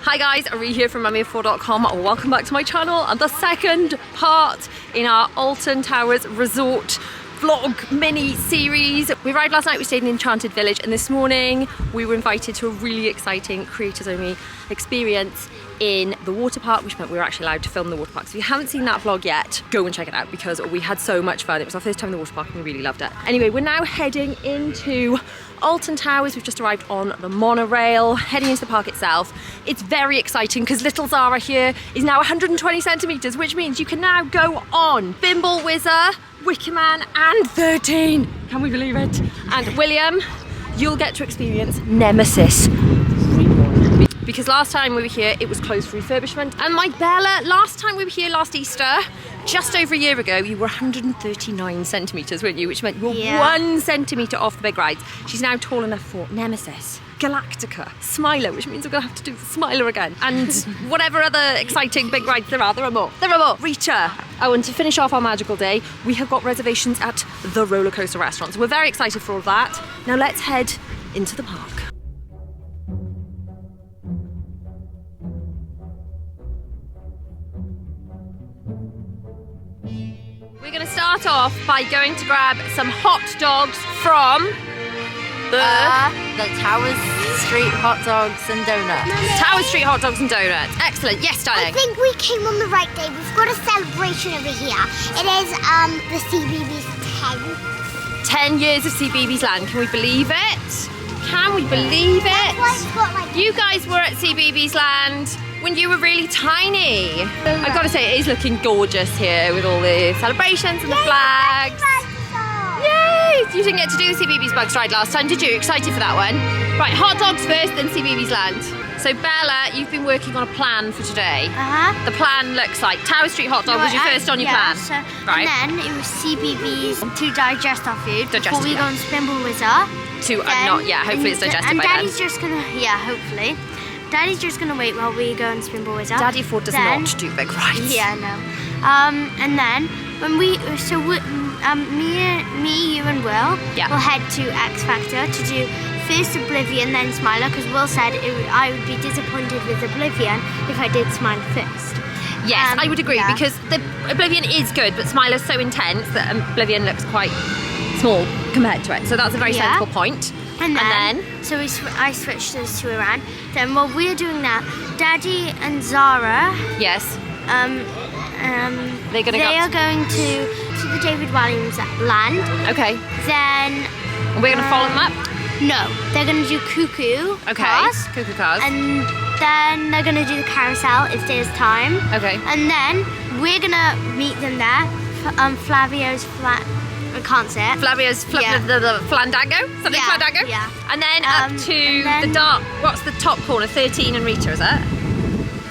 Hi guys, Rita here from mummyoffour.com. Welcome back to my channel and the second part in our Alton Towers Resort vlog mini series. We arrived last night, we stayed in Enchanted Village, and this morning we were invited to a really exciting creators only experience in the water park, which meant we were actually allowed to film the water park. So if you haven't seen that vlog yet, go and check it out because we had so much fun. It was our first time in the water park and we really loved it. Anyway, we're now heading into Alton Towers. We've just arrived on the monorail, heading into the park itself. It's very exciting because little Zara here is now 120 centimeters, which means you can now go on Spinball Whizzer, Wickerman and 13. Can we believe it? And William, you'll get to experience Nemesis Reborn. Because last time we were here, it was closed for refurbishment. And my Bella, last time we were here last Easter, just over a year ago, you were 139 centimetres, weren't you? Which meant you were 1 centimetre off the big rides. She's now tall enough for Nemesis, Glactica, Smiler, which means we're gonna have to do the Smiler again. And whatever other exciting big rides there are more. There are more. Rita. Oh, and to finish off our magical day, we have got reservations at the Rollercoaster Restaurant. So we're very excited for all of that. Now let's head into the park. We're going to start off by going to grab some hot dogs from the Towers Street Hot Dogs and Donuts. Towers Street Hot Dogs and Donuts. Excellent. Yes, darling. I think we came on the right day. We've got a celebration over here. It is the CBB's 10 years of CBeebies Land. Can we believe it? Can we believe it? That's why it's got like... You guys were at CBeebies Land when you were really tiny. I've got to say, it is looking gorgeous here with all the celebrations and the flags. Yay! You didn't get to do the CBeebies Bugs ride last time, did you? Excited for that one? Right, hot dogs first, then CBeebies Land. So Bella, you've been working on a plan for today. The plan looks like Tower Street Hot Dog was your first on your plan. So, right. And then it was CBeebies to digest our food before we go on Spinball Whizzer. Hopefully it's digested by then. And Daddy's just gonna, Hopefully. Daddy's just gonna wait while we go on Spinball Whizzer. Daddy Ford does not do big rides. Yeah, I know. And then when me, you and Will will head to X Factor to do first Oblivion, then Smiler, because Will said I would be disappointed with Oblivion if I did Smiler first. Yes, I would agree because the Oblivion is good, but Smiler's so intense that Oblivion looks quite small compared to it. So that's a very sensible point. And then so I switched those two around. Then while we're doing that, Daddy and Zara. Yes. They are going to the David Williams Land. Okay. Then we're going to follow them up. No, they're going to do Cuckoo Cars. Cuckoo Cars. And then they're going to do the carousel if there's time. Okay. And then we're going to meet them there. Flavio's I can't say it. Flavio's the Flandango? Something Flandango? Yeah. And then up to the dark, what's the top corner? 13 and Rita, is it?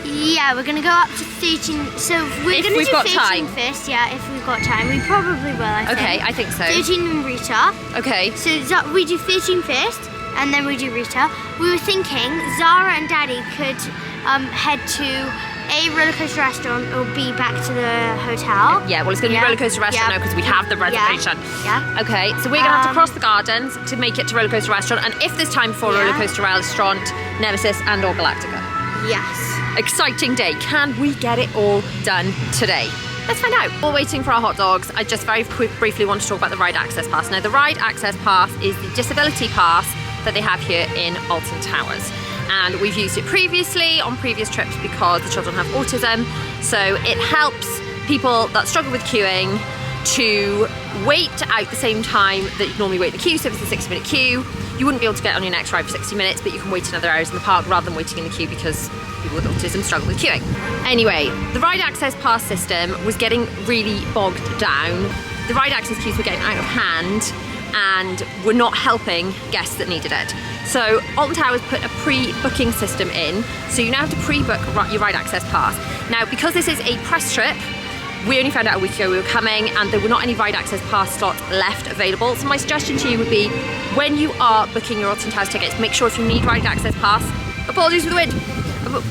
Yeah, we're going to go up to 13. So we're going to do 13 first, if we've got time. We probably will, I think. Okay, I think so. 13 and Rita. Okay. So we do 13 first, and then we do Rita. We were thinking Zara and Daddy could head to a Rollercoaster Restaurant or be back to the hotel. Yeah, well, it's going to be Rollercoaster Restaurant now because we have the reservation. Yeah. Okay, so we're going to have to cross the gardens to make it to Rollercoaster Restaurant, and if there's time for Rollercoaster Restaurant, Nemesis and or Glactica. Yes. Exciting day. Can we get it all done today? Let's find out. While waiting for our hot dogs, I just very briefly want to talk about the Ride Access Pass. Now, the Ride Access Pass is the disability pass that they have here in Alton Towers. And we've used it previously on previous trips because the children have autism. So it helps people that struggle with queuing to wait out the same time that you normally wait in the queue. So if it's a 60-minute queue, you wouldn't be able to get on your next ride for 60 minutes, but you can wait in other areas in the park rather than waiting in the queue because people with autism struggle with queuing. Anyway, the Ride Access Pass system was getting really bogged down. The ride access queues were getting out of hand and were not helping guests that needed it. So Alton Towers put a pre-booking system in, so you now have to pre-book your Ride Access Pass. Now, because this is a press trip, we only found out a week ago we were coming and there were not any Ride Access Pass slots left available. So my suggestion to you would be, when you are booking your Alton Towers tickets, make sure if you need Ride Access Pass, apologies for the wind,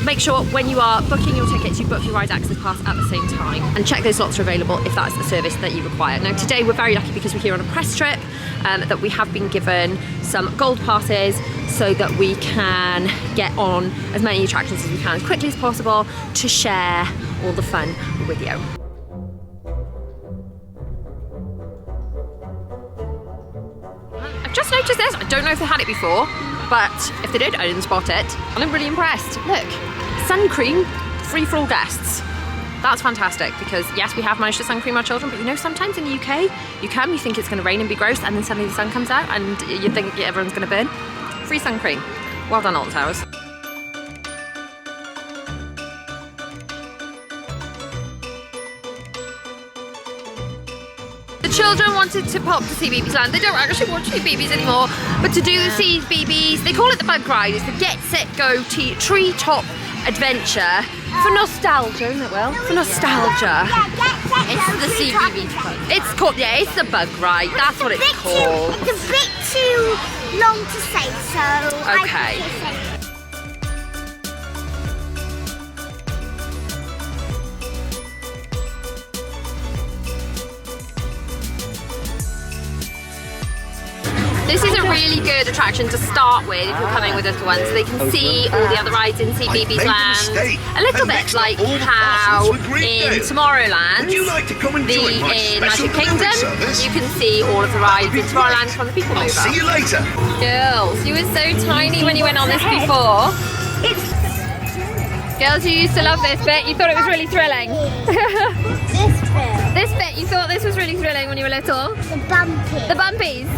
make sure when you are booking your tickets, you book your Ride Access Pass at the same time and check those slots are available if that's the service that you require. Now today we're very lucky because we're here on a press trip that we have been given some gold passes so that we can get on as many attractions as we can as quickly as possible to share all the fun with you. I've just noticed this. I don't know if they had it before, but if they did, I didn't spot it. And I'm really impressed. Look, sun cream, free for all guests. That's fantastic because yes, we have managed to sun cream our children, but you know, sometimes in the UK, you think it's gonna rain and be gross, and then suddenly the sun comes out and you think everyone's gonna burn. Free sun cream. Well done, Alton Towers. The children wanted to pop to CBeebies Land. They don't actually want to see BBs anymore, but to do the CBeebies, they call it the bug ride. It's the Get Set Go Treetop Adventure for nostalgia, isn't it, Will? For nostalgia. It's the CBeebies bug. It's called, yeah, it's the bug ride. That's what it's called. It's a bit too long to say, so okay. This is a really good attraction to start with if you're coming with little ones, so they can see all the other rides in CBeebies Land. A little bit like how in Tomorrowland, in Magic Kingdom, you can see all of the rides in Tomorrowland from the People Mover. See you later. Girls, you were so tiny when you went on this before. Girls, you used to love this bit. You thought it was really thrilling. This bit. This bit, you thought this was really thrilling when you were little? The bumpy. The bumpies.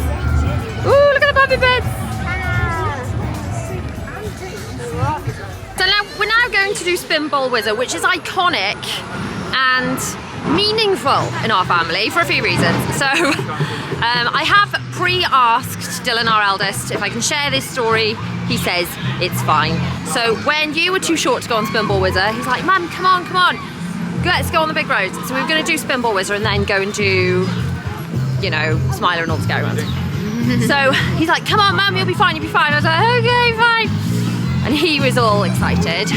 Ooh, look at the bumpy bits. So now we're going to do Spinball Whizzer, which is iconic and meaningful in our family for a few reasons. So I have pre-asked Dylan, our eldest, if I can share this story. He says it's fine. So when you were too short to go on Spinball Whizzer, he's like, Mum, come on, let's go on the big road. So we were going to do Spinball Whizzer and then go and do, you know, Smiler and all the scary ones. So he's like, come on, Mum, you'll be fine. I was like, okay, fine. And he was all excited.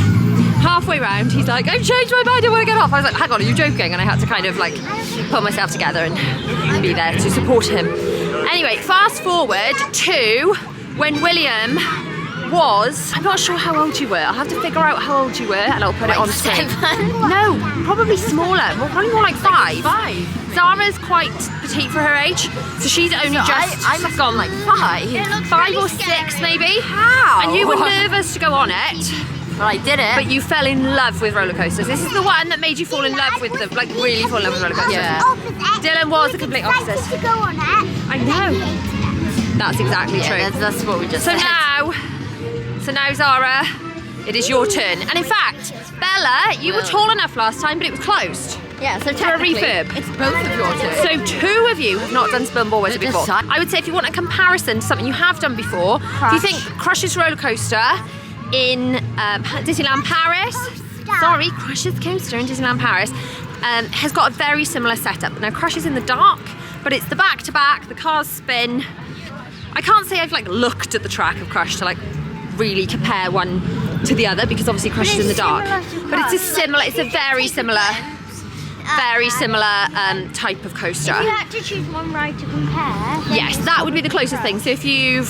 Halfway round, he's like, I've changed my mind, I want to get off. I was like, hang on, are you joking? And I had to kind of like pull myself together and be there to support him. Anyway, fast forward to when William was, I'm not sure how old you were. I'll have to figure out how old you were and I'll put it on screen. 7? No, probably smaller, probably more like 5. 5. Zara's quite petite for her age, so she's only just I must have gone like 5. 5 or 6 maybe. How? And you were nervous to go on it. Well, I did it. But you fell in love with roller coasters. This is the one that made you fall in love with them, like really fall in love with roller coasters. Yeah. Dylan was the complete opposite. To go on it. I know. That's exactly true. Yeah, that's what we just So said. now Zara, it is your turn. And in fact, Bella, you were tall enough last time, but it was closed. Yeah, so For a technically, refurb. it's both of your turns. So 2 of you have not done Spinball Whizzer Just before. side. I would say if you want a comparison to something you have done before, if you think Crush's roller coaster in Disneyland Paris, Crush's coaster in Disneyland Paris has got a very similar setup. Now Crush is in the dark, but it's the back-to-back, the cars spin. I can't say I've like looked at the track of Crush to like really compare one to the other because obviously Crush is in the dark. But it's a very similar type of coaster. If you had to choose one ride to compare. Yes, that would be the closest thing. So if you've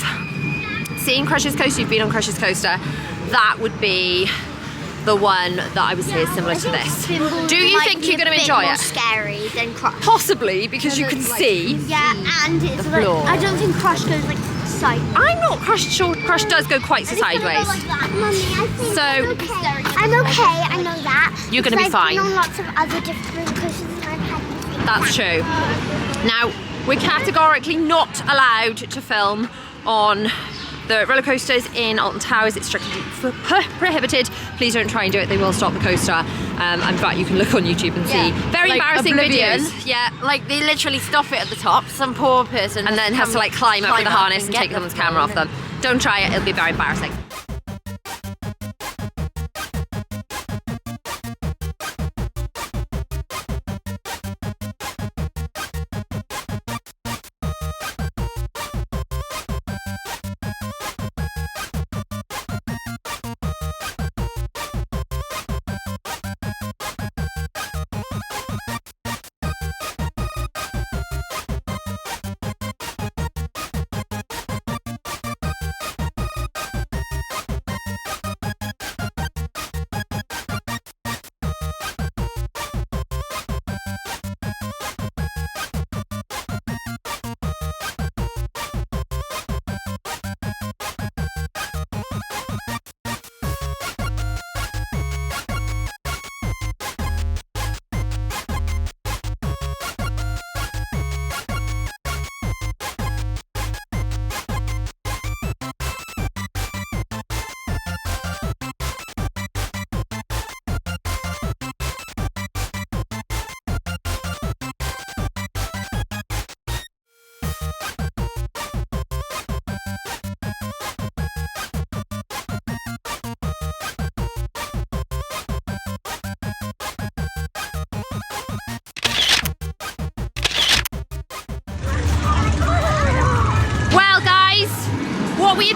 seen Crush's coaster, you've been on Crush's coaster, that would be the one that I would say is similar to this. Do you think you're going to enjoy more it? Scary than Crush. Possibly, because you can see. Yeah, and it's like floor. I don't think Crush goes like sideways. I'm not sure Crush does go quite so sideways. Mummy, I think So- I'm okay. I know that. You're gonna be Because I've fine. been on lots of other different coasters and I've had the same That's true. Now, we're categorically not allowed to film on the roller coasters in Alton Towers. It's strictly prohibited. Please don't try and do it. They will stop the coaster. In fact, you can look on YouTube and see very Like embarrassing Oblivion. videos. Yeah. Like they literally stop it at the top. Some poor person And then has to like climb up with the harness and get take someone's camera off them. Don't try it. It'll be very embarrassing.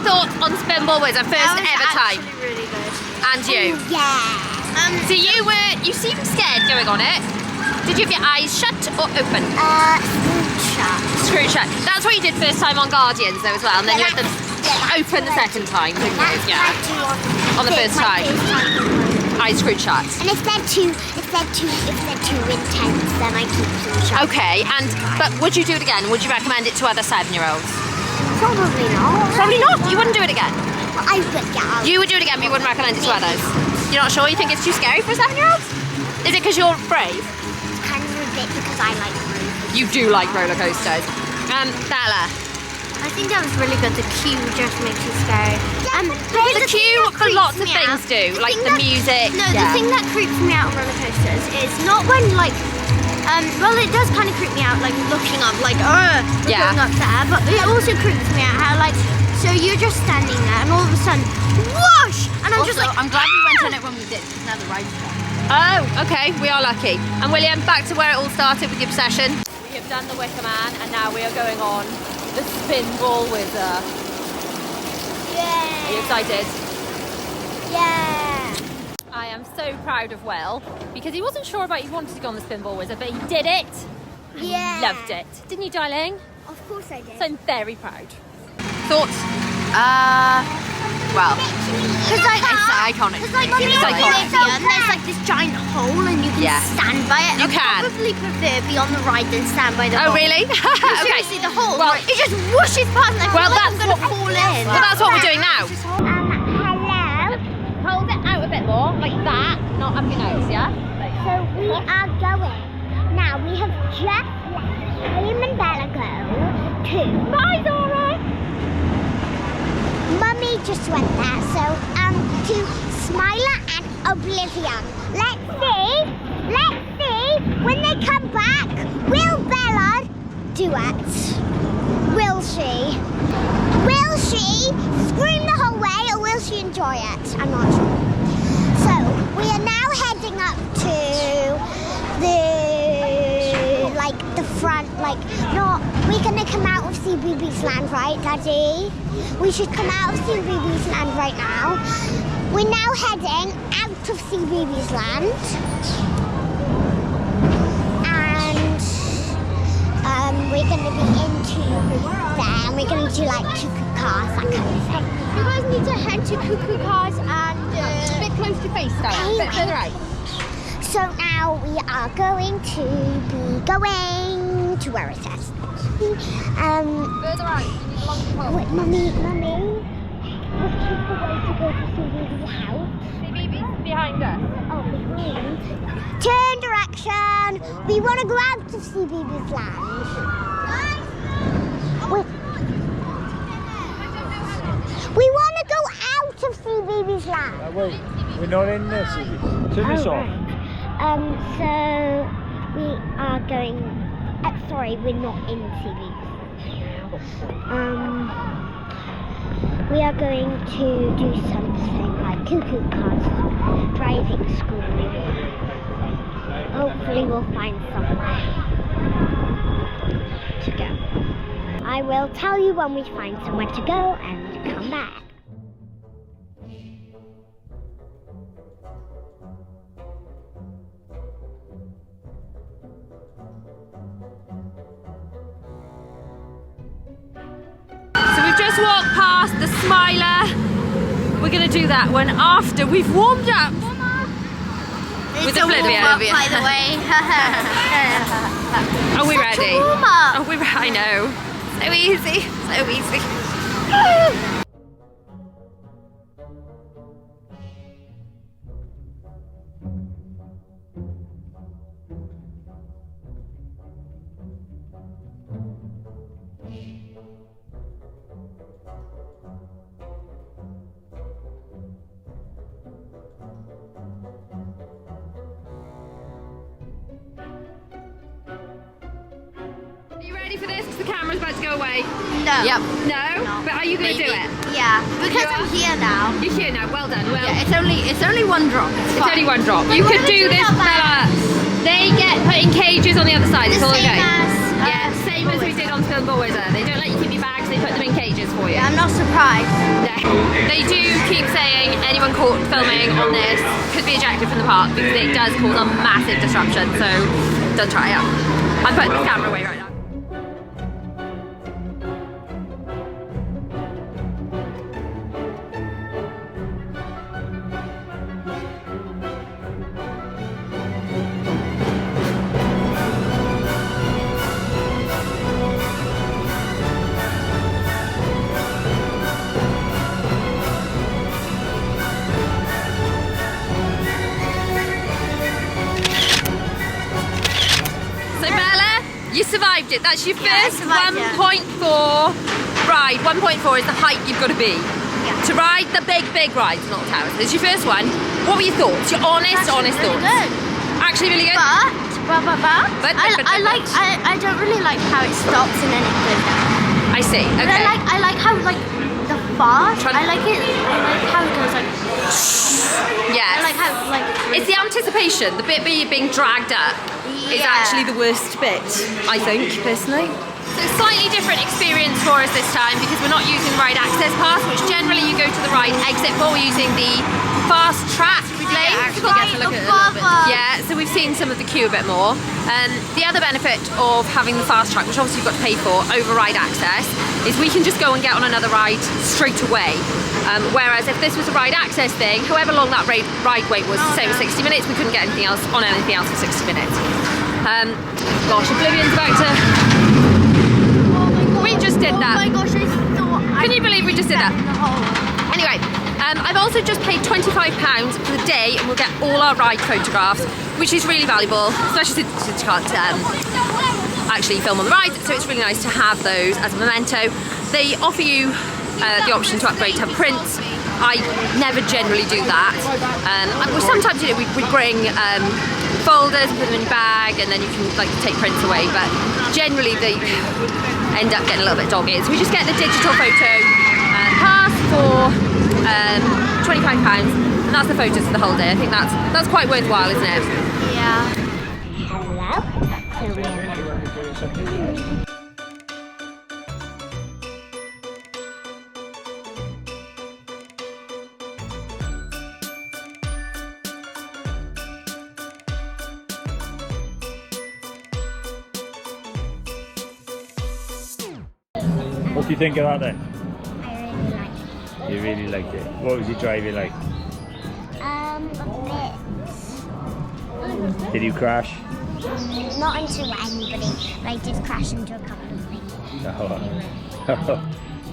thoughts on Spinball Whizzer? First ever time. Really good. And you? Yeah. So you seemed scared going on it. Did you have your eyes shut or open? Shut. Screwed shut. That's what you did first time on Guardians though as well, and then you had them open the second time, didn't you? Yeah. On the first time. Eyes screwed shut. And if they're too intense, then I keep them shut. Okay, but would you do it again? Would you recommend it to other 7-year-olds? Probably not. Probably not. You wouldn't do it again. Well, I would, yeah. You would do it again, but you wouldn't recommend it to others. You're not sure? You think it's too scary for 7-year-olds? Is it because you're brave? It's kind of a bit because I like roller coasters. You do like roller coasters. Bella. I think that was really good. The queue just makes you scary. The queue for lots of things do, like the music. No, the thing that creeps me out on roller coasters is not when well, it does kind of creep me out, like looking up, like going up there. But it also creeps me out how so you're just standing there and all of a sudden, whoosh! And I'm Also, just like, I'm glad we went on it when we did. Now the ride's done. Oh, okay, we are lucky. And William, back to where it all started with your obsession. We have done the Wickerman and now we are going on the Spinball Whizzer. yeah, Are you excited? yeah. I am so proud of Will because he wasn't sure about he wanted to go on the Spinball Whizzer, but he did it. Yeah. Loved it. Didn't you, darling? Of course I did. So I'm very proud. Thoughts? Well, Because it's iconic. Because like It's iconic. and there's like this giant hole and you can stand by it. You can. I'd probably prefer be on the ride than stand by the Oh, hole. really? Okay. Okay. Seriously, the hole. Well, It just whooshes past and I feel like I'm that's going to fall in. Well, that's what we're doing now. Hello. Hold it out a bit more, like that, not up your nose, yeah? So we are going. Now we have just left William and Bella go to. Bye, Zara. Mummy just went there, so to Smiler and Oblivion. Let's see when they come back. Will Bella do it? Will she? Will she scream the whole way, or will she enjoy it? I'm not sure. So we are now heading up to the front, we're gonna come out of CBeebies Land, right, Daddy? We should come out of CBeebies Land right now. We're now heading out of CBeebies Land. And we're gonna be into there, and we're gonna do like cuckoo cars, that kind of thing. You guys need to head to cuckoo cars and A bit close to face, Stella, a bit further out. So now we are going to be going to where it says. Further out, you need a longer pole. Wait, Mummy, which is the way to go to CBeebies' house? CBeebies behind us. Oh, behind. Turn direction. We want to go out of CBeebies Land. We want to go out of CBeebies Land. Wait, we're not in there, CB. Turn this off. So we are going. Sorry, we're not in CBeebies. We are going to do something like cuckoo cars, driving school. Hopefully we'll find somewhere to go. I will tell you when we find somewhere to go and come back. So we've just walked past the Smiler. We're going to do that one after we've warmed up. With Oblivion. By the way. Are we ready? Warm-up. I know. So easy. So easy. Are you ready for this? Because the camera's about to go away. No. Yep. No? But are you going to do it? Yeah, because I'm here now. You're here now. Well done. Well, Yeah, it's only one drop. It's it's fine. only one drop. But You what could if do it's this, not Bella. They get put in cages on the other side. It's all Same okay. as, Yeah, same same as we did on Spinball Whizzer. They don't let you keep your bags, they put them in cages for you. I'm not surprised. Yeah. They do keep saying anyone caught filming on this could be ejected from the park because it does cause a massive disruption, so don't try it. I'm putting the camera away right now. You survived it. That's your first 1.4 ride. 1.4 is the height you've got to be to ride the big rides, not towers. It's your first one. What were your thoughts? Your honest thoughts? Good. Actually, really good. But I don't really like how it stops and then it goes down. I see. Okay. But I like how the fast. I like how it goes like. Yes. I like how it's the anticipation. The bit where you're being dragged up is actually the worst bit, I think, personally. So slightly different experience for us this time because we're not using the ride access pass, which generally you go to the ride exit for. We're using the fast track lane. Actually get to look at it a little bit. Yeah, so we've seen some of the queue a bit more. The other benefit of having the fast track, which obviously you've got to pay for over ride access, is we can just go and get on another ride straight away. Whereas if this was a ride access thing, however long that ride wait was, say it was 60 minutes, we couldn't get anything else on anything else for 60 minutes. Gosh, Oblivion's about to... We just did that. Oh my gosh, Can you believe we just did that? Anyway, I've also just paid £25 for the day and we'll get all our ride photographs, which is really valuable, especially since you can't actually film on the ride, so it's really nice to have those as a memento. They offer you the option to upgrade to have prints. I never generally do that. Sometimes we bring folders and put them in your bag and then you can take prints away, but generally they end up getting a little bit dog-eared. So we just get the digital photo pass for £25 and that's the photos for the whole day. I think that's quite worthwhile, isn't it? Yeah. What do you think of that then? I really liked it. You really liked it. What was your driving like? A bit. Did you crash? Not into anybody, but I did crash into a couple of things.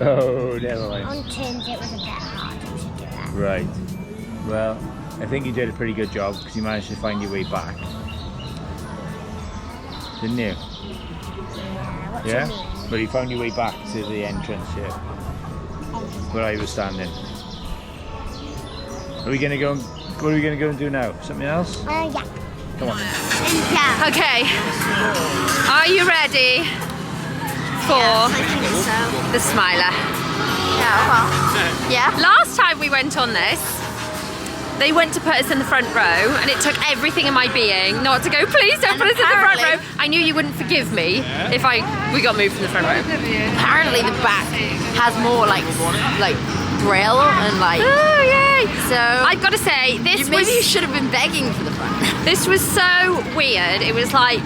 Oh, never mind. On turns it was a bit harder to do that. Right. Well, I think you did a pretty good job because you managed to find your way back. Didn't you? Yeah, what do Yeah? you mean? But you found your way back to the entrance here, where I was standing. Are we gonna go? What are we gonna go and do now? Something else? Yeah. Come on. Yeah. Okay. Are you ready for I think so. the Smiler? Yeah, well. Yeah. Last time we went on this, they went to put us in the front row and it took everything in my being not to go, please don't put us in the front row. I knew you wouldn't forgive me if we got moved from the front row. Apparently the back has more like thrill and Oh yay! so I've got to say, maybe you should have been begging for the front. this was so weird. It was like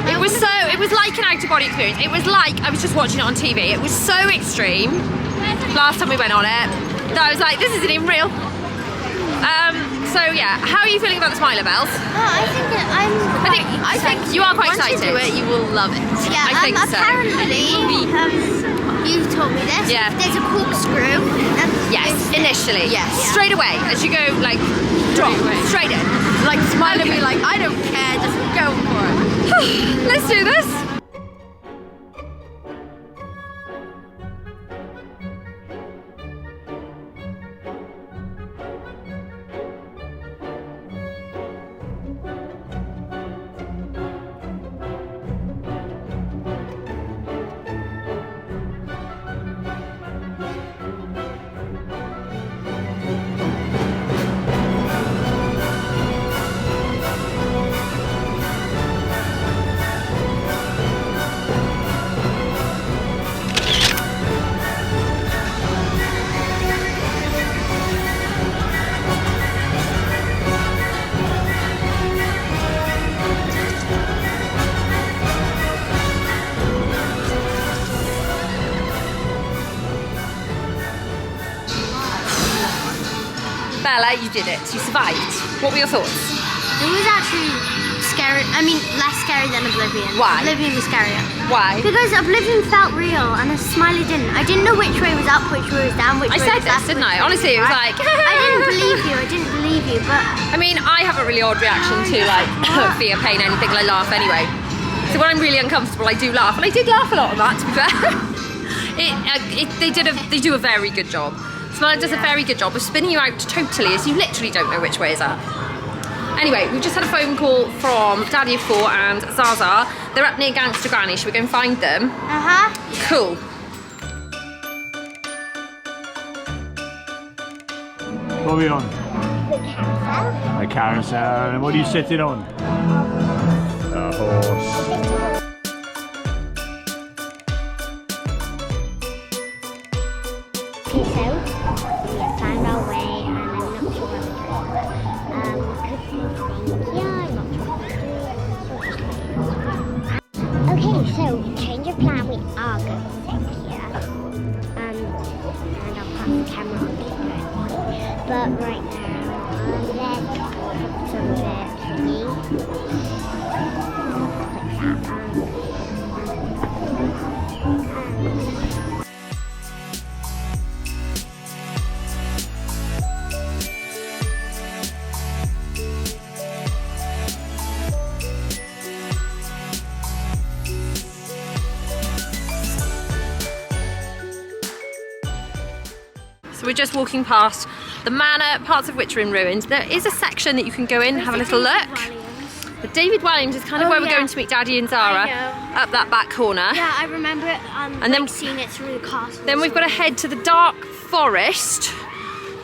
an out-of-body experience. It was like I was just watching it on TV. It was so extreme. Last time we went on it, that I was like, this isn't even real. So yeah, how are you feeling about the Smiler Bells? I think you are quite once excited. you do it, you will love it. Yeah, I think so. apparently, you told me this. Yeah. There's a corkscrew. Yes, initially. Yes. Straight away, as you go drop straight in. Smiler Okay. be like, I don't care, just go for it. Let's do this. did it. You survived. What were your thoughts? It was actually scary. I mean, less scary than Oblivion. Why? Oblivion was scarier. Why? Because Oblivion felt real and a Smiley didn't. I didn't know which way was up, which way was down, which I way said was this, left, didn't I? Honestly, it was like... I didn't believe you, but... I mean, I have a really odd reaction to like fear, pain, anything. I laugh anyway. So when I'm really uncomfortable, I do laugh, and I did laugh a lot on that. To be fair, they do a very good job. Smiley does a very good job of spinning you out totally, as you literally don't know which way is up. Anyway, we've just had a phone call from Daddy of 4 and Zara. They're up near Gangster Granny. Should we go and find them? Cool. What are we on? The carousel. A carousel. And what are you sitting on? A horse. Okay, so we have found our way, and I'm not sure where we're going. I'm not sure what to do. Okay, so change of plan. We are going to sit here, and I'll pass the camera on to you. But right now, let's put some of it thingy. Like that. So we're just walking past the Manor, parts of which are in ruins. There is a section that you can go in and have a little look. But David Williams is kind of where we're going to meet Daddy and Zara, up that back corner. Yeah, I remember it, and then seeing it through the castle. Then we've got to head to the dark forest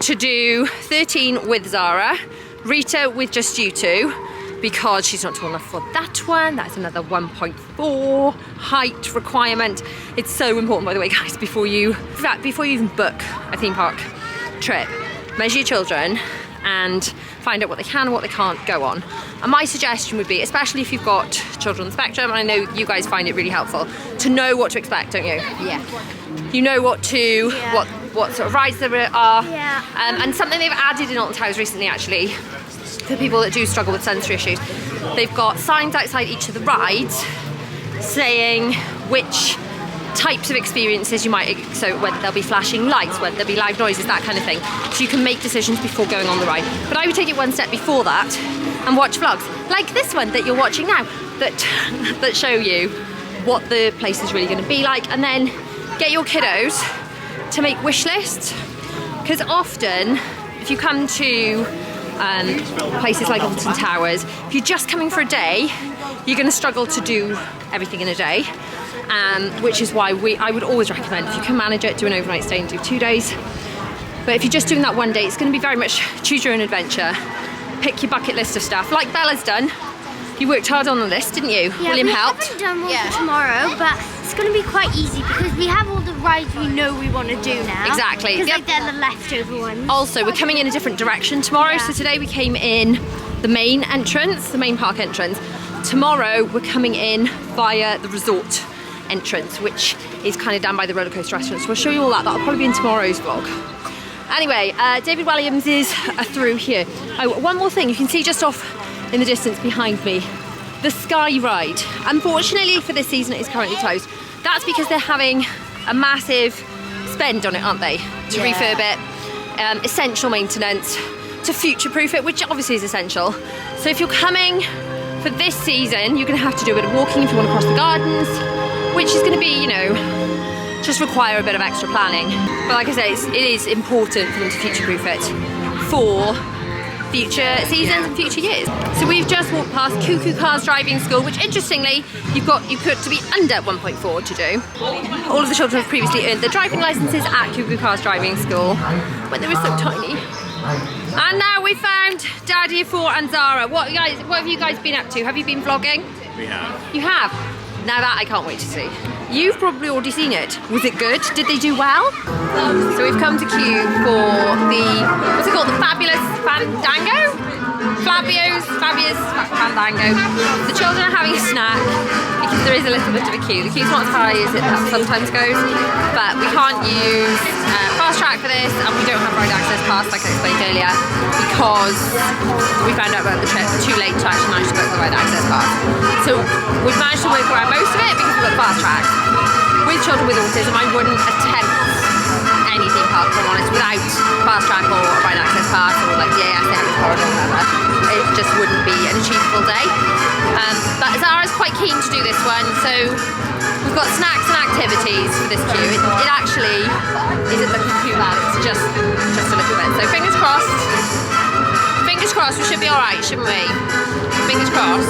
to do 13 with Zara, Rita with just you two, because she's not tall enough for that one. That's another 1.4 height requirement. It's so important, by the way, guys, before you even book a theme park trip, measure your children and find out what they can and what they can't go on. And my suggestion would be, especially if you've got children on the spectrum, and I know you guys find it really helpful, to know what to expect, don't you? Yeah. You know what to, what sort of rides there are. Yeah. And something they've added in Alton Towers recently, actually, for people that do struggle with sensory issues, they've got signs outside each of the rides saying which types of experiences you might, so whether there'll be flashing lights, whether there'll be loud noises, that kind of thing, so you can make decisions before going on the ride. But I would take it one step before that and watch vlogs like this one that you're watching now, that show you what the place is really going to be like, and then get your kiddos to make wish lists, because often if you come to places like Alton Towers, if you're just coming for a day, you're going to struggle to do everything in a day, which is why I would always recommend, if you can manage it, do an overnight stay and do 2 days. But if you're just doing that one day, it's going to be very much choose your own adventure, pick your bucket list of stuff, like Bella's done. You worked hard on the list, didn't you? Yeah, William helped. We haven't done one for tomorrow, but it's going to be quite easy because we have all the rides we know we want to do now. Exactly. Because like they're the leftover ones. Also, we're coming in a different direction tomorrow. So today we came in the main entrance, the main park entrance. Tomorrow we're coming in via the resort entrance, which is kind of down by the Rollercoaster Restaurant. So we'll show you all that. That'll probably be in tomorrow's vlog. Anyway, David Williams is through here. Oh, one more thing. You can see just off in the distance behind me, the Sky Ride. Unfortunately for this season it is currently closed. That's because they're having a massive spend on it, aren't they? To refurb it, essential maintenance, to future-proof it, which obviously is essential. So if you're coming for this season, you're gonna have to do a bit of walking if you want to cross the gardens, which is gonna be, you know, just require a bit of extra planning. But like I say, it is important for them to future-proof it for future seasons and future years. So we've just walked past Cuckoo Cars Driving School, which interestingly you put to be under 1.4 to do. All of the children have previously earned their driving licenses at Cuckoo Cars Driving School when they were so tiny. And now we found Daddy 4 and Zara. What have you guys been up to? Have you been vlogging? We have. You have? Now that I can't wait to see. You've probably already seen it. Was it good? Did they do well? So we've come to queue for the, what's it called? The Fabulous Fandango? Fabulous Fandango. The children are having a snack because there is a little bit of a queue. The queue's not as high as it sometimes goes, but we can't use fast fast track for this, and we don't have ride access pass like I explained earlier, because we found out about the trip too late to actually manage to book the ride access pass. So we've managed to work around most of it because we've got the fast track. With children with autism, I wouldn't attempt any theme park, if I'm honest, without fast track or a ride access pass or like the ASM corridor or whatever. It just wouldn't be an achievable day. But Zara's quite keen to do this one, so we've got snacks and activities for this queue. It actually isn't looking too bad, it's just a little bit. So fingers crossed, we should be alright, shouldn't we? Fingers crossed.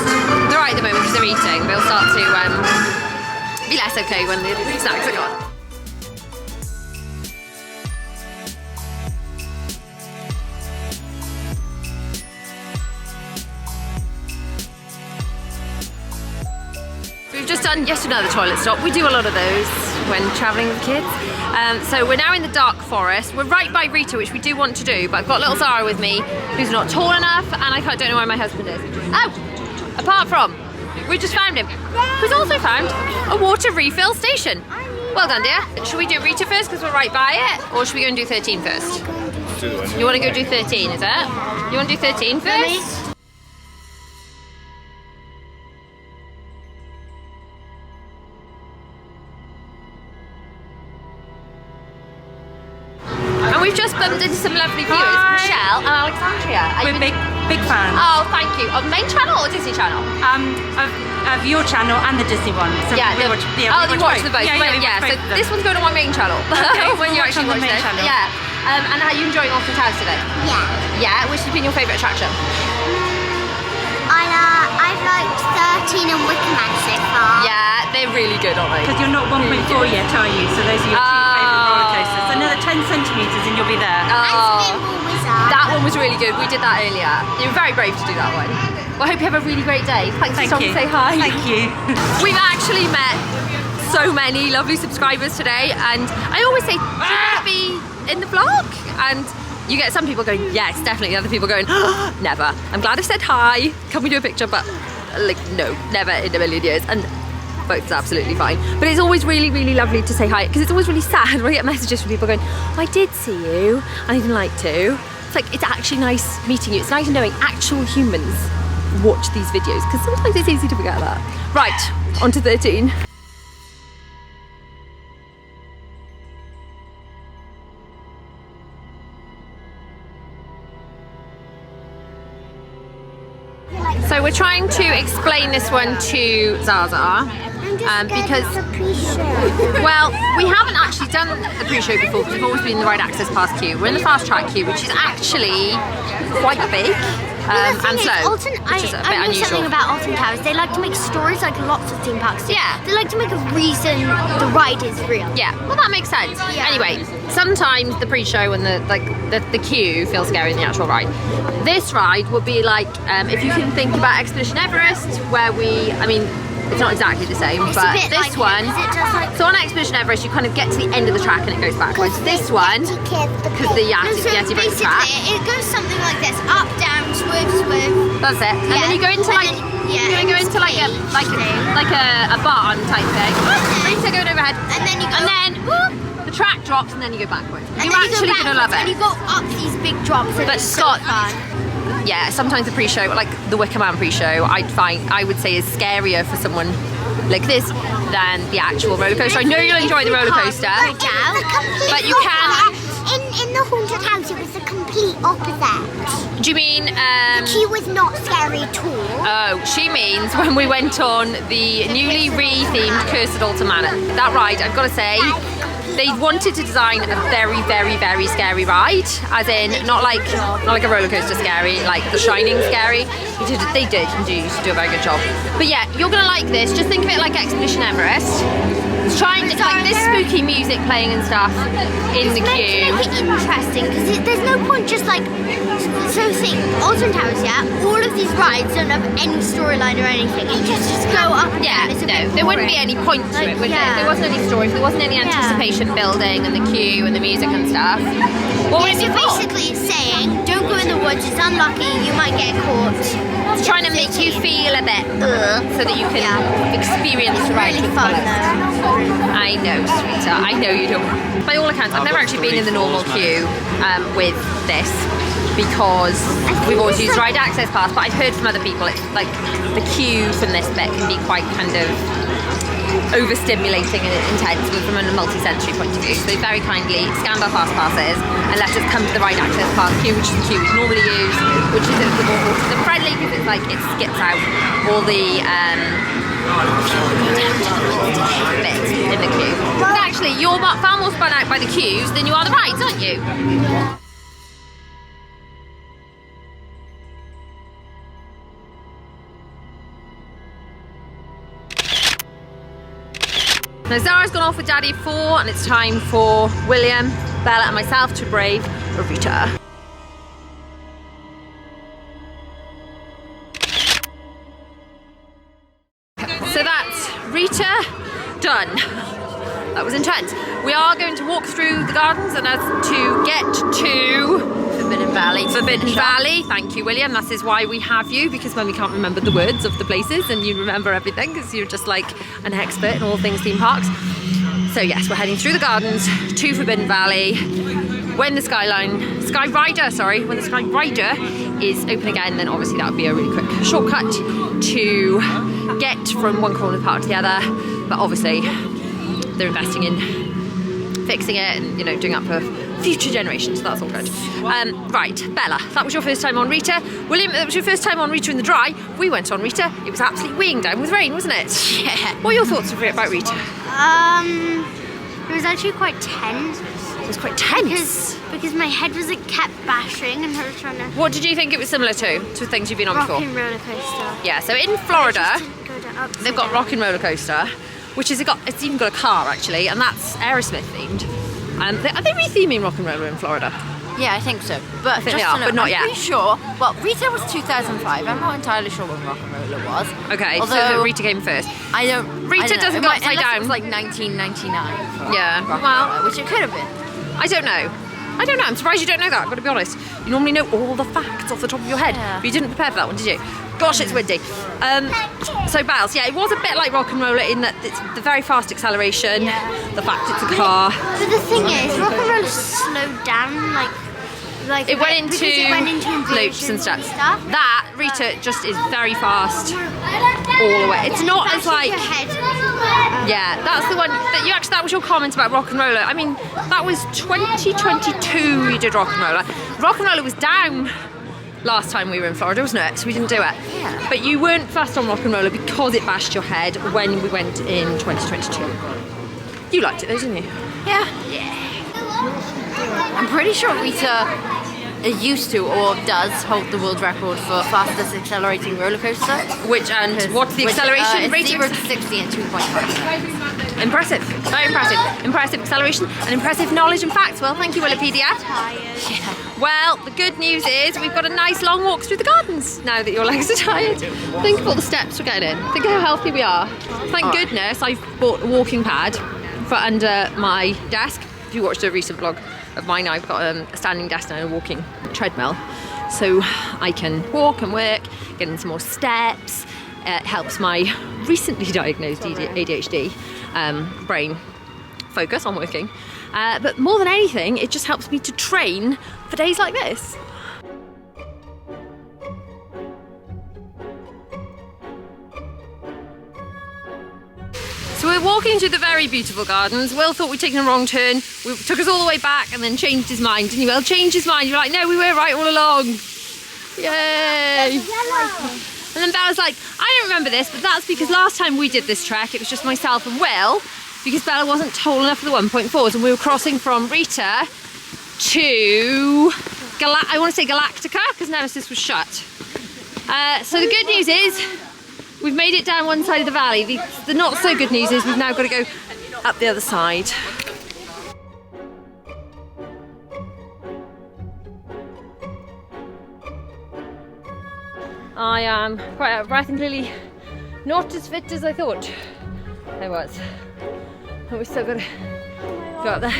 They're alright at the moment because they're eating. They'll start to be less okay when the snacks are gone. We've just done yet another toilet stop. We do a lot of those when travelling with kids. So we're now in the dark forest. We're right by Rita, which we do want to do, but I've got little Zara with me, who's not tall enough, and I don't know where my husband is. Oh, apart from, we just found him, who's also found a water refill station. Well done, dear. Should we do Rita first because we're right by it, or should we go and do 13 first? You want to go do 13, is it? You want to do 13 first? We've just bumped into some lovely viewers, Michelle and Alexandria. We're big fans. Oh, thank you. On main channel or Disney channel? Of your channel and the Disney one. So yeah, we watch you watch the both. Yeah, so this one's going on my main channel. Okay, when you actually watch the main it. channel. Yeah. And are you enjoying Alton Towers today? Yeah. Yeah. Which has been your favourite attraction? I've liked 13 and Wickerman so far. Yeah, they're really good, aren't they? Because you're not 1.4 yet, are you? So those are your two favourite roller coasters. Another 10 centimetres and you'll be there. And Spinball Whizzer. That one was really good. We did that earlier. You were very brave to do that one. Well, I hope you have a really great day. Thanks for stopping to say hi. Thank you. We've actually met so many lovely subscribers today, and I always say, do you want to be in the vlog? And you get some people going, yes, definitely. Other people going, never. I'm glad I said hi. Can we do a picture? But like, no, never in a million years. And both is absolutely fine. But it's always really, really lovely to say hi, because it's always really sad when I get messages from people going, oh, I did see you, and I didn't like to. It's like, it's actually nice meeting you. It's nice knowing actual humans watch these videos, because sometimes it's easy to forget that. Right, on to 13. So we're trying to explain this one to Zara. Because, well, we haven't actually done the pre-show before because we've always been in the ride access pass queue. We're in the fast track queue, which is actually quite big and slow, which is a bit I know unusual. something about Alton Towers. They like to make stories like lots of theme parks do. Yeah. They like to make a reason the ride is real. Yeah, well that makes sense. Yeah. Anyway, sometimes the pre-show and the queue feels scarier than the actual ride. This ride would be like, if you can think about Expedition Everest, where it's not exactly the same, It's but a bit this like one, it, is it just like so on Expedition Everest you kind of get to the end of the track and it goes backwards. This one, because the Yeti breaks the basically track. it goes something like this: up, down, swerve, swerve. That's it. And then you go into like a barn type thing. Rita going overhead, And then you go, and then the track drops and then you go backwards. and You're then you actually go gonna love backwards, it. And you go up these big drops, and But it's so Scott, fun. yeah, sometimes the pre-show, like the Wickerman pre-show, I would say is scarier for someone like this than the actual roller coaster. I know you'll enjoy the roller coaster, but you can. In the haunted house, it was the complete opposite. Do you mean? She was not scary at all. Oh, she means when we went on the newly re-themed Cursed Alton Manor. That ride, I've got to say, they wanted to design a very, very, very scary ride, as in not like a roller coaster scary, like The Shining scary. They did indeed do a very good job. But yeah, you're gonna like this. Just think of it like Expedition Everest. Trying to like this spooky music playing and stuff in the queue. Make it interesting, because there's no point just like, so think, Alton Towers, yeah, all of these rides don't have any storyline or anything. You just go up and Yeah, down. It's a no, bit there wouldn't be boring. any point to it, would there? If there wasn't any story, if there wasn't any anticipation building and the queue and the music and stuff. What would it So be for? basically it's saying, don't go in the woods, it's unlucky, you might get caught. trying to make you feel a bit so that you can experience the ride Really with fun colours. though. I know, sweetheart, I know you don't. By all accounts, I've never actually been in the normal queue with this because we've always used ride access pass, but I've heard from other people it's like the queue from this bit can be quite kind of overstimulating and intense from a multi-sensory point of view. So they very kindly scanned our fast passes and let us come to the ride access pass queue, which is the queue we normally use, which is the more autism friendly because it's like it skips out all the bits in the queue. But actually, you're far more spun out by the queues than you are the rides, aren't you? Now Zara's gone off with Daddy at 4 and it's time for William, Bella and myself to brave Rita. So that's Rita done. That was intense. We are going to walk through the gardens and as to get to Forbidden Valley. Forbidden Valley. Thank you, William. That is why we have you, because when we can't remember the words of the places and you remember everything because you're just like an expert in all things theme parks. So yes, we're heading through the gardens to Forbidden Valley. When the Sky Rider is open again, then obviously that would be a really quick shortcut to get from one corner of the park to the other. But obviously they're investing in fixing it and, you know, doing up for future generations, so that's all good. Right, Bella, that was your first time on Rita. William, that was your first time on Rita in the dry. We went on Rita, it was absolutely weighing down with rain, wasn't it? Yeah. What are your thoughts about Rita? It was actually quite tense. It was quite tense. Because my head was like kept bashing and I was trying to What did you think it was similar to things you've been on before? rocking roller coaster. Yeah, so in Florida, It just didn't go down, upside they've got down. Rockin' Roller Coaster, which is it's even got a car actually, and that's Aerosmith themed. Are they retheming Rock and Roller in Florida? Yeah, I think so. But I think just they are, to know, but not I'm yet. pretty sure. Well, Rita was 2005. I'm not entirely sure when Rock and Roller was. Okay, Although, so Rita came first. I don't. Rita I don't know. doesn't It go might- upside unless down. It was like 1999. For Yeah, Rock and well- Roller, which it could have been. I don't know. I'm surprised you don't know that, I've got to be honest. You normally know all the facts off the top of your head. Yeah. But you didn't prepare for that one, did you? Gosh, it's windy. So Bals, yeah, it was a bit like Rock and Roller in that it's the very fast acceleration, the fact it's a car. But the thing is, rock and roll slowed down, like It went because into, it went into loops and inversions stuff. That, Rita, just is very fast all the way. It's not as like... Your head. Yeah, that's the one that you actually, that was your comment about Rock and Roller. I mean, that was 2022 you did Rock and Roller. Rock and Roller was down last time we were in Florida, wasn't it? So we didn't do it. Yeah. But you weren't fast on Rock and Roller because it bashed your head when we went in 2022. You liked it though, didn't you? Yeah. I'm pretty sure Rita used to or does hold the world record for fastest accelerating roller coaster. What's the acceleration It's rate? 0 to 60 in 2.5. Impressive, very impressive. Impressive acceleration and impressive knowledge and facts. Well, thank you, Wikipedia. Yeah. Well, the good news is we've got a nice long walk through the gardens now that your legs are tired. Think of all the steps we're getting in. Think of how healthy we are. Thank goodness I've bought a walking pad for under my desk. If you watched a recent vlog of mine, I've got a standing desk and a walking treadmill. So I can walk and work, get in some more steps. It helps my recently diagnosed ADHD brain focus on working. But more than anything, it just helps me to train for days like this. So we're walking through the very beautiful gardens. Will thought we'd taken a wrong turn. We took us all the way back and then changed his mind. Didn't you, Will? Changed his mind. You're like, no, we were right all along. Yay! And then Bella's like, I don't remember this, but that's because last time we did this trek, it was just myself and Will, because Bella wasn't tall enough for the 1.4s, and we were crossing from Rita to, I want to say Glactica, because Nemesis was shut. So the good news is, we've made it down one side of the valley. The not so good news is we've now got to go up the other side. I am quite out of breath and clearly not as fit as I thought I was. But we're still gonna go up there.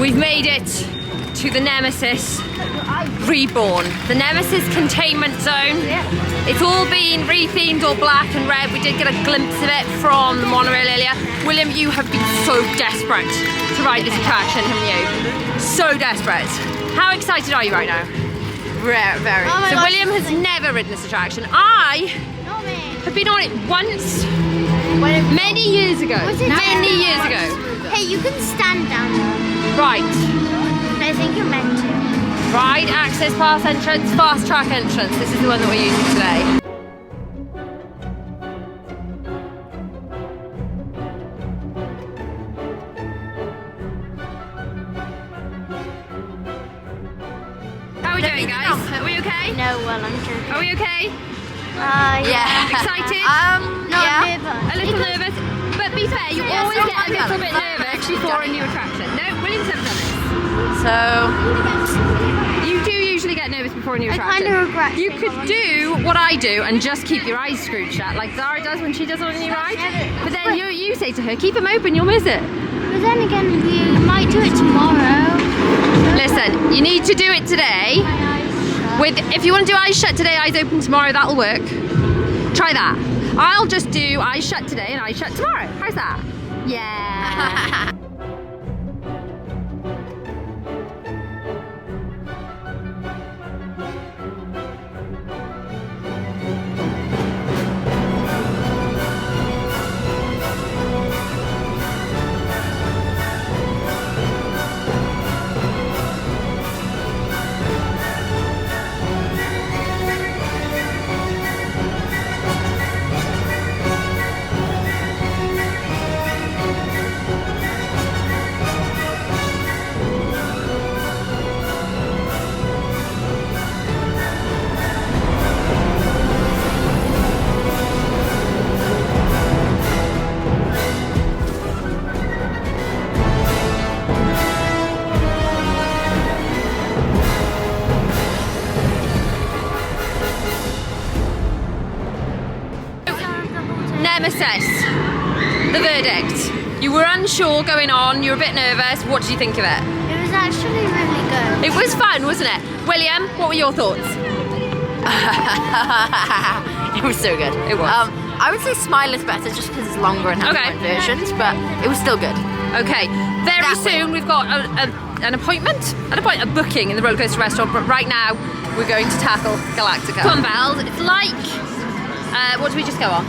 We've made it to the Nemesis Reborn, the Nemesis containment zone. It's all been rethemed all black and red. We did get a glimpse of it from the monorail earlier. William, you have been so desperate to ride this attraction, haven't you? So desperate. How excited are you right now? Very. Oh my So gosh. William has never ridden this attraction. I Not me. have been on it once, many years ago. Many years ago. Hey, you can stand down there. Right. I think you're meant to. Ride access pass entrance, fast track entrance. This is the one that we're using today. How are we doing, guys? Are we okay? No, well, I'm joking. Are we okay? Yeah. Excited? Not yeah. nervous. A little nervous? But be fair, you Yeah, always so get a I'm little nervous. bit nervous before a new attraction. No, William's never done this. So, You do usually get nervous before a new I attraction. kinda regret You saying could that. do what I do and just keep your eyes screwed shut, like Zara does when she does on a new ride. But then you say to her, keep them open, you'll miss it. But then again, we might do it tomorrow. Listen, you need to do it today. If you want to do eyes shut today, eyes open tomorrow, that'll work. Try that. I'll just do eyes shut today and eyes shut tomorrow. How's that? Yeah. Nemesis, the verdict. You were unsure going on, you were a bit nervous. What did you think of it? It was actually really good. It was fun, wasn't it? William, what were your thoughts? it was so good. It was. I would say Smile is better just because it's longer and has Okay. more versions, but it was still good. Okay, very That way. soon we've got an appointment, a booking in the Rollercoaster Restaurant, but right now we're going to tackle Glactica. Come on, Bells, it's like, what did we just go on?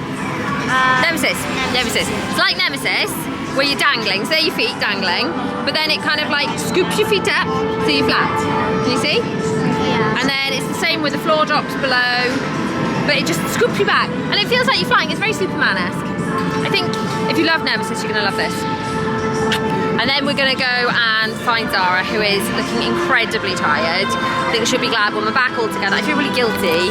Nemesis. It's like Nemesis, where you're dangling, so there are your feet dangling, but then it kind of like scoops your feet up so you're flat. Can you see? Yeah. And then it's the same with the floor drops below, but it just scoops you back. And it feels like you're flying. It's very Superman-esque. I think if you love Nemesis, you're going to love this. And then we're going to go and find Zara, who is looking incredibly tired. I think she'll be glad when we're back all together. I feel really guilty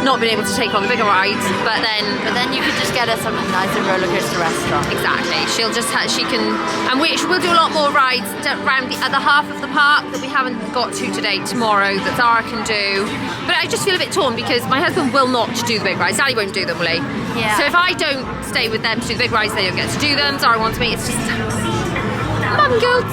not being able to take on the bigger rides, but then You could just get her something nice at Rollercoaster Restaurant. exactly, she'll just she can, and we'll do a lot more rides around the other half of the park that we haven't got to today, tomorrow, that Zara can do. But I just feel a bit torn because my husband will not do the big rides. Daddy won't do them, will he? Yeah. So if I don't stay with them to do the big rides, they don't get to do them. Zara wants me. It's just mum guilt.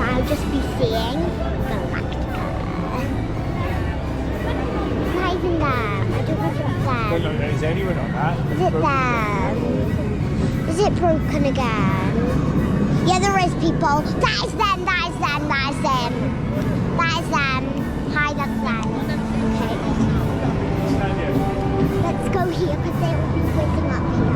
I'll just be seeing Galactica. Not even them. I don't know if it's Don't them. know there's anyone on that. Is it them? Is it broken again? Yeah, there is people. That is them, that is them, that is them. That is them. Hi, that's them. Okay. Stand here. Let's go here because they will be waking up here.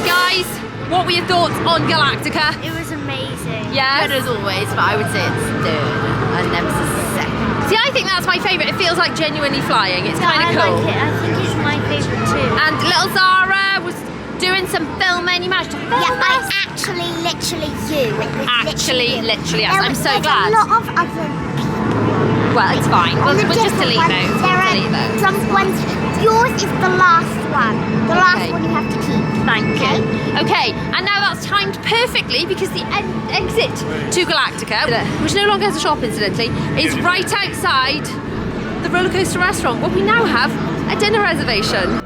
Guys, what were your thoughts on Galactica? It was amazing. Yeah. Good as always, but I would say it's third and Nemesis is second. See, I think that's my favourite. It feels like genuinely flying. It's kind I of cool. like it. I think it's my favourite too. And little Zara was doing some filming. You managed to film Yeah, I us. actually, literally you. It was Actually, literally, yes. I'm so there's glad. a lot of other Well, it's fine. on We'll the just different delete ones. those. There We'll are delete those. some ones yours is the last one. The last one you have to keep. Thank you. Okay, and now that's timed perfectly because the exit to Glactica, which no longer has a shop incidentally, is right outside the Rollercoaster Restaurant, where we now have a dinner reservation.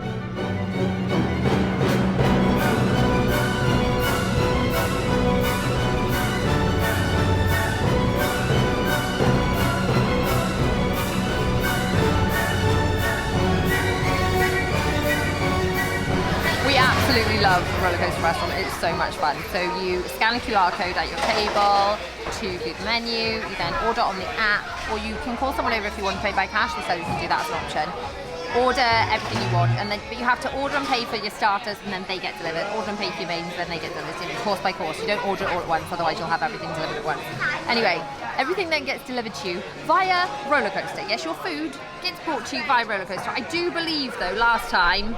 Absolutely love Rollercoaster Restaurant. It's so much fun. So you scan a QR code at your table to view the menu, you then order on the app, or you can call someone over if you want to pay by cash, so you can do that as an option. Order everything you want, and then but you have to order and pay for your starters, and then they get delivered. Order and pay for your mains, then they get delivered. You know, course by course. You don't order it all at once, otherwise you'll have everything delivered at once. Anyway, everything then gets delivered to you via roller coaster. Yes, your food gets brought to you via roller coaster. I do believe though, last time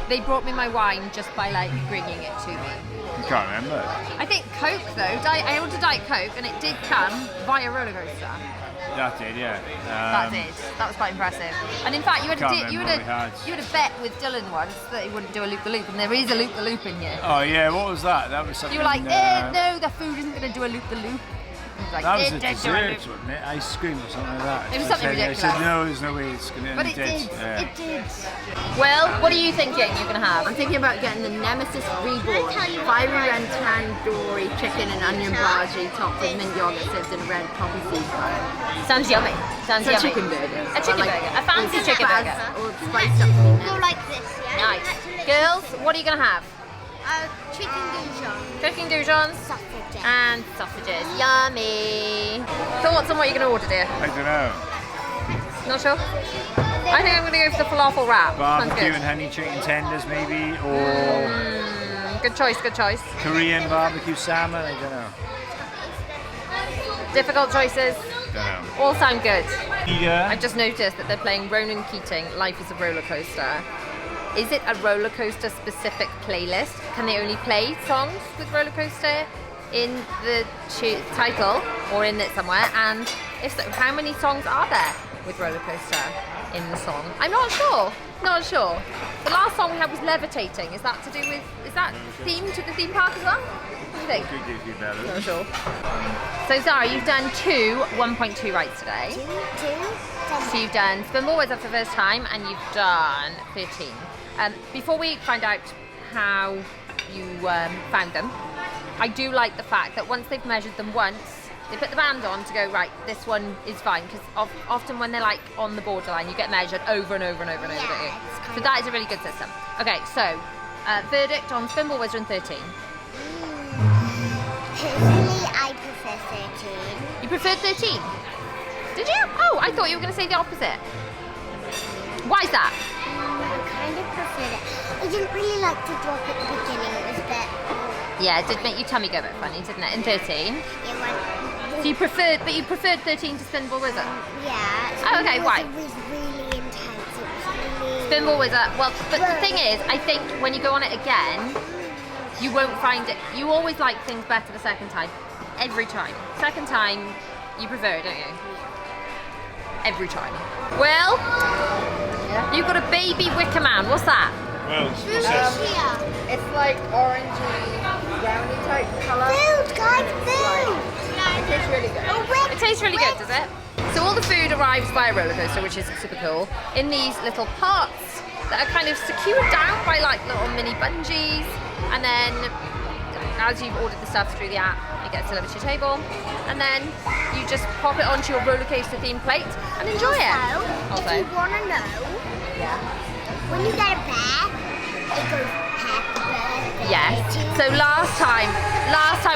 they brought me my wine just by like bringing it to me. You can't remember. I think Coke though. I ordered Diet Coke, and it did come via roller coaster. That did, yeah. That did. That was quite impressive. And in fact, you had a bet with Dylan once that he wouldn't do a loop-the-loop, and there is a loop-the-loop in here. Oh yeah, what was that? That was something. You were like, no, the food isn't going to do a loop-the-loop. Like, that was a dessert, wasn't it? Ice cream or something like that. It was something ridiculous. I said, no, there's no way it's going to. But it did. Yeah. It did. Well, what are you thinking you're going to have? I'm thinking about getting the Nemesis Reborn. Fiery red tandoori chicken and onion bhaji topped with mint yogurt served in a red poppy seed bun. Sounds yummy. Sounds It's a yummy. chicken burger. A chicken burger. A fancy chicken burger. Or spiced up meat. Go like this, yeah? Nice. Girls, what are you going to have? Chicken Dijon. Chicken goujons Sausage. and sausages. Yummy. Thoughts on what you're going to order, dear? I don't know. Not sure? I think I'm going to go for the falafel wrap. Sounds Barbecue good. and honey chicken tenders, maybe, or Good choice, good choice. Korean barbecue salmon. I don't know. Difficult choices. Don't know. All sound good. Yeah. I've just noticed that they're playing Ronan Keating, Life is a Roller Coaster. Is it a roller coaster specific playlist? Can they only play songs with roller coaster in the title or in it somewhere? And if so, how many songs are there with roller coaster in the song? I'm not sure. Not sure. The last song we had was Levitating. Is that to do with? Is that themed to the theme park as well? What do you think? Could do better. Not sure. So Zara, you've done 2 1.2 rides today. So you've done Spinball Whizzer for the first time, and you've done 13. Before we find out how you found them, I do like the fact that once they've measured them once, they put the band on to go, right, this one is fine, because often when they're like on the borderline, you get measured over and over and over and over again. So that is a really good system. Okay, so verdict on Spinball Whizzer Thei3teen. Personally, I prefer 13. You preferred 13? Did you? Oh, I thought you were going to say the opposite. Why is that? I kind of preferred it. I didn't really like to drop at the beginning. It was a bit... Yeah, it did make your tummy go a bit funny, didn't it? In 13. It was... So you preferred 13 to Spinball Whizzer? Yeah. Oh, okay, why? It was really intense. It was really... Spinball Whizzer. Well, but the thing is, I think when you go on it again, you won't find it. You always like things better the second time. Every time. Second time, you prefer it, don't you? Every time. Well, you've got a baby Wickerman. What's that? Well, It's like orangey, brownie type colour. Food, guys, food! It tastes really good. It tastes really good, does it? So all the food arrives by a roller coaster, which is super cool, in these little parts that are kind of secured down by like little mini bungees, and then as you've ordered the stuff through the app, it gets delivered to your table, and then you just pop it onto your roller coaster themed plate and enjoy it. Also, if you want to know, when you get a bear, it goes happy birthday. Yes. So last time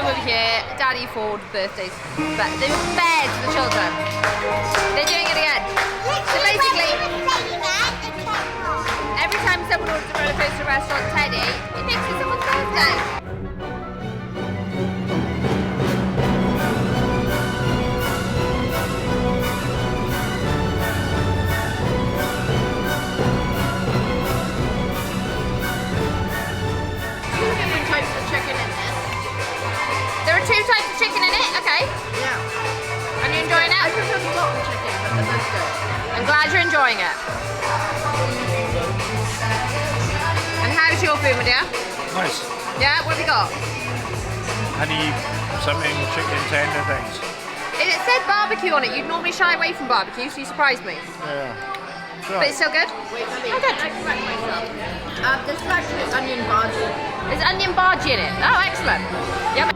we were here, Daddy Ford birthdays, but they were bears for the children. They're doing it again. So basically, every time someone orders a Rollercoaster Restaurant Teddy, it makes it someone's birthday. There are 2 types of chicken in it, okay. Yeah. And you enjoying it? I prefer the bottom chicken, but the most good. I'm glad you're enjoying it. yeah? Nice. Yeah, what have we got? Honey, something chicken tender things. It said barbecue on it. You'd normally shy away from barbecue, so you surprised me. Yeah. But it's still good? Wait, I mean, I correct myself. There's actually onion bhaji. There's onion bhaji in it. Oh, excellent. Yum.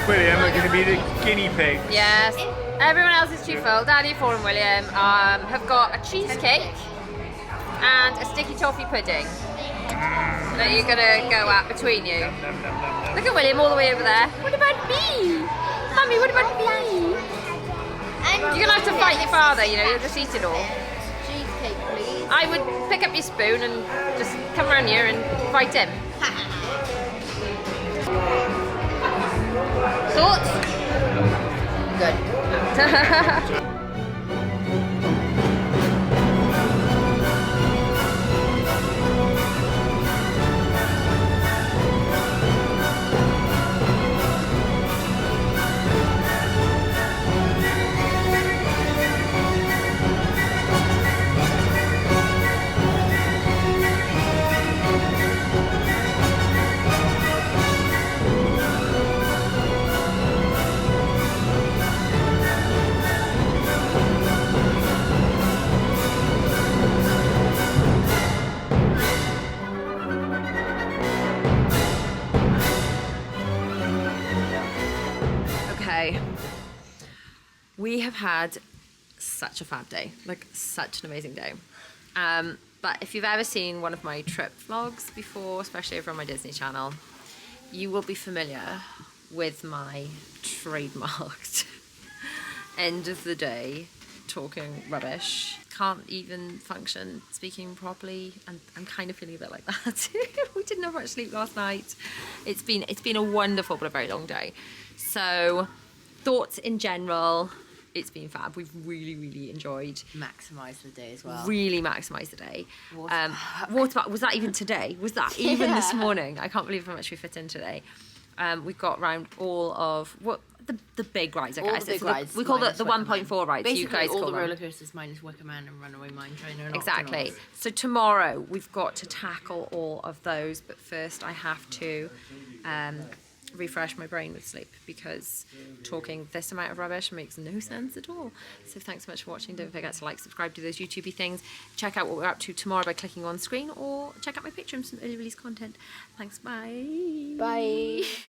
William, we're going to be the guinea pigs. Yes. Everyone else is too full. Daddy, Paul and William have got a cheesecake and a sticky toffee pudding that you're going to go at between you. Look at William all the way over there. What about me? Mummy, what about me? You're going to have to fight your father, you know, you'll just eat it all. Cheesecake, please. I would pick up your spoon and just come around here and fight him. Thoughts? Good. We have had such a fab day, like such an amazing day. But if you've ever seen one of my trip vlogs before, especially over on my Disney channel, you will be familiar with my trademarked end of the day talking rubbish. Can't even function speaking properly, and I'm kind of feeling a bit like that. We didn't have much sleep last night. It's been a wonderful but a very long day. So thoughts in general, it's been fab. We've really enjoyed. Maximise the day as well. Really maximise the day. Waterpark, was that even today? Was that even this morning? I can't believe how much we fit in today. We've got around all of the big rides, I All guess. the big So rides we call it the minus 1.4 rides. Basically, you guys all call the them. roller coasters minus Wickerman and Runaway Mine Trainer and Exactly. Octonauts. So tomorrow we've got to tackle all of those, but first I have to refresh my brain with sleep, because talking this amount of rubbish makes no sense at all. So thanks so much for watching. Don't forget to like, subscribe, do those YouTubey things. Check out what we're up to tomorrow by clicking on screen, or check out my Patreon for some early release content. Thanks, bye. Bye.